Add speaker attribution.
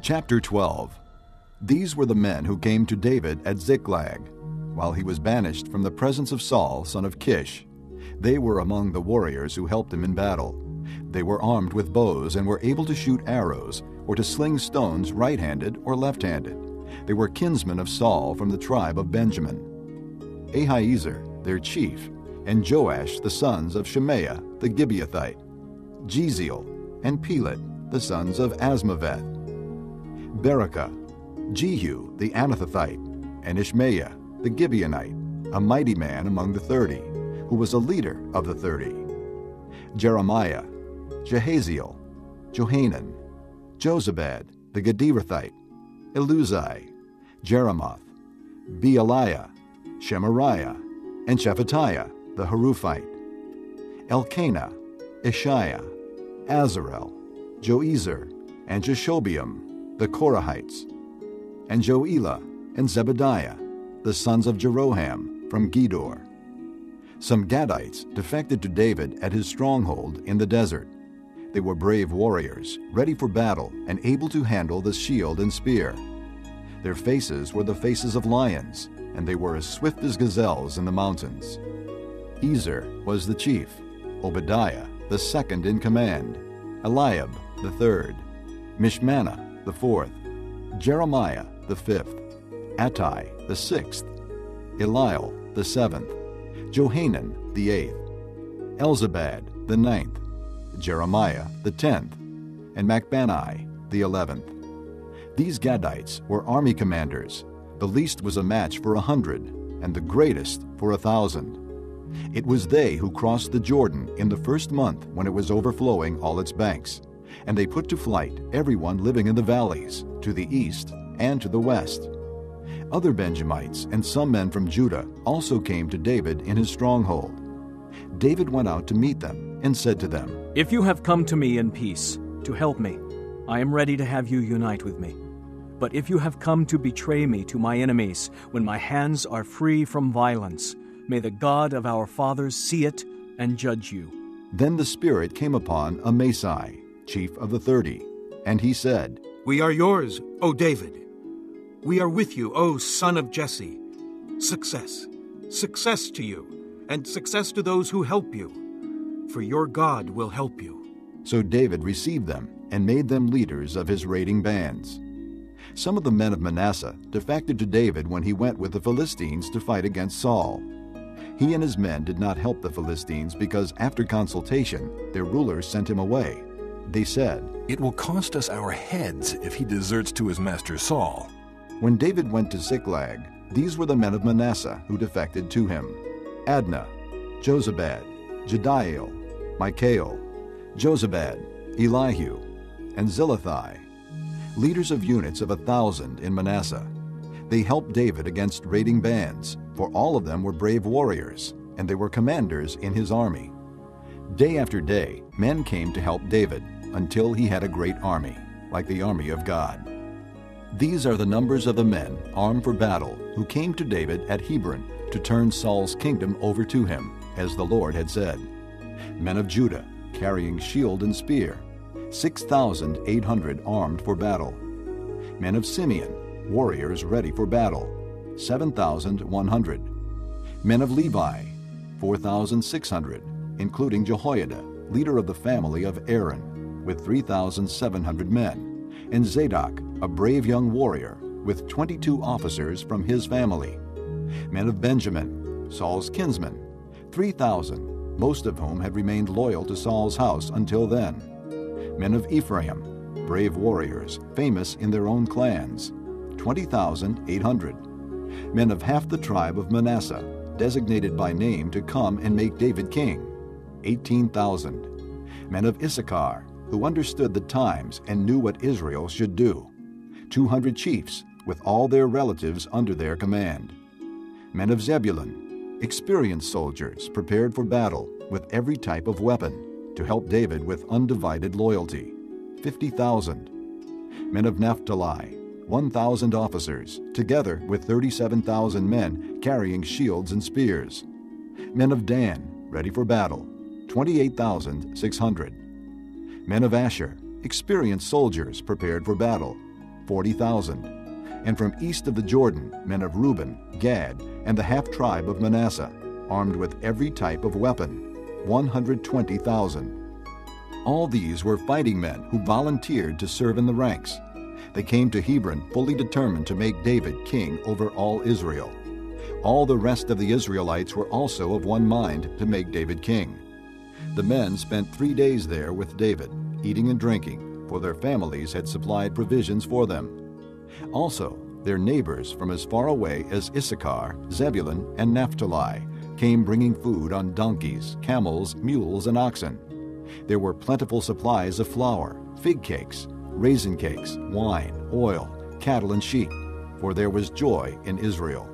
Speaker 1: Chapter 12. These were the men who came to David at Ziklag, while he was banished from the presence of Saul, son of Kish. They were among the warriors who helped him in battle. They were armed with bows and were able to shoot arrows or to sling stones right-handed or left-handed. They were kinsmen of Saul from the tribe of Benjamin. Ahiezer, their chief, and Joash, the sons of Shemaiah, the Gibeathite, Jeziel, and Pelet, the sons of Asmaveth, Berekah, Jehu, the Anathothite, and Ishmaiah, the Gibeonite, a mighty man among the 30, who was a leader of the 30. Jeremiah, Jehaziel, Johanan, Jozabad, the Gederathite, Eluzai, Jeremoth, Bealiah, Shemariah, and Shephatiah, the Haruphite, Elkanah, Ishiah, Azarel, Joezer, and Jeshobeam, the Korahites, and Joelah and Zebediah, the sons of Jeroham, from Gedor. Some Gadites defected to David at his stronghold in the desert. They were brave warriors, ready for battle and able to handle the shield and spear. Their faces were the faces of lions, and they were as swift as gazelles in the mountains. Ezer was the chief, Obadiah the second in command, Eliab the third, Mishmannah the fourth, Jeremiah the fifth, Attai the sixth, Eliel the seventh, Johanan the eighth, Elzabad the ninth, Jeremiah the 10th, and Machbanai the 11th. These Gadites were army commanders. The least was a match for 100, and the greatest for 1,000. It was they who crossed the Jordan in the first month when it was overflowing all its banks, and they put to flight everyone living in the valleys, to the east and to the west. Other Benjamites and some men from Judah also came to David in his stronghold. David went out to meet them and said to them,
Speaker 2: "If you have come to me in peace, to help me, I am ready to have you unite with me. But if you have come to betray me to my enemies, when my hands are free from violence, may the God of our fathers see it and judge you."
Speaker 1: Then the Spirit came upon Amasai, chief of the 30, and he said,
Speaker 3: "We are yours, O David. We are with you, O son of Jesse. Success, success to you, and success to those who help you, for your God will help you."
Speaker 1: So David received them and made them leaders of his raiding bands. Some of the men of Manasseh defected to David when he went with the Philistines to fight against Saul. He and his men did not help the Philistines because after consultation, their rulers sent him away. They said,
Speaker 4: "It will cost us our heads if he deserts to his master Saul."
Speaker 1: When David went to Ziklag, these were the men of Manasseh who defected to him: Adnah, Jozabad, Jediael, Michael, Jozabad, Elihu, and Zillethai, leaders of units of 1,000 in Manasseh. They helped David against raiding bands, for all of them were brave warriors, and they were commanders in his army. Day after day, men came to help David, until he had a great army, like the army of God. These are the numbers of the men armed for battle who came to David at Hebron to turn Saul's kingdom over to him, as the Lord had said. Men of Judah, carrying shield and spear, 6,800 armed for battle. Men of Simeon, warriors ready for battle, 7,100. Men of Levi, 4,600, including Jehoiada, leader of the family of Aaron, with 3,700 men, and Zadok, a brave young warrior, with 22 officers from his family. Men of Benjamin, Saul's kinsmen, 3,000, most of whom had remained loyal to Saul's house until then. Men of Ephraim, brave warriors, famous in their own clans, 20,800. Men of half the tribe of Manasseh, designated by name to come and make David king, 18,000. Men of Issachar, who understood the times and knew what Israel should do, 200 chiefs, with all their relatives under their command. Men of Zebulun, experienced soldiers prepared for battle with every type of weapon, to help David with undivided loyalty, 50,000. Men of Naphtali, 1,000 officers, together with 37,000 men carrying shields and spears. Men of Dan, ready for battle, 28,600. Men of Asher, experienced soldiers prepared for battle, 40,000. And from east of the Jordan, men of Reuben, Gad, and the half-tribe of Manasseh, armed with every type of weapon, 120,000. All these were fighting men who volunteered to serve in the ranks. They came to Hebron fully determined to make David king over all Israel. All the rest of the Israelites were also of one mind to make David king. The men spent 3 days there with David, eating and drinking, for their families had supplied provisions for them. Also, their neighbors from as far away as Issachar, Zebulun, and Naphtali came bringing food on donkeys, camels, mules, and oxen. There were plentiful supplies of flour, fig cakes, raisin cakes, wine, oil, cattle, and sheep, for there was joy in Israel.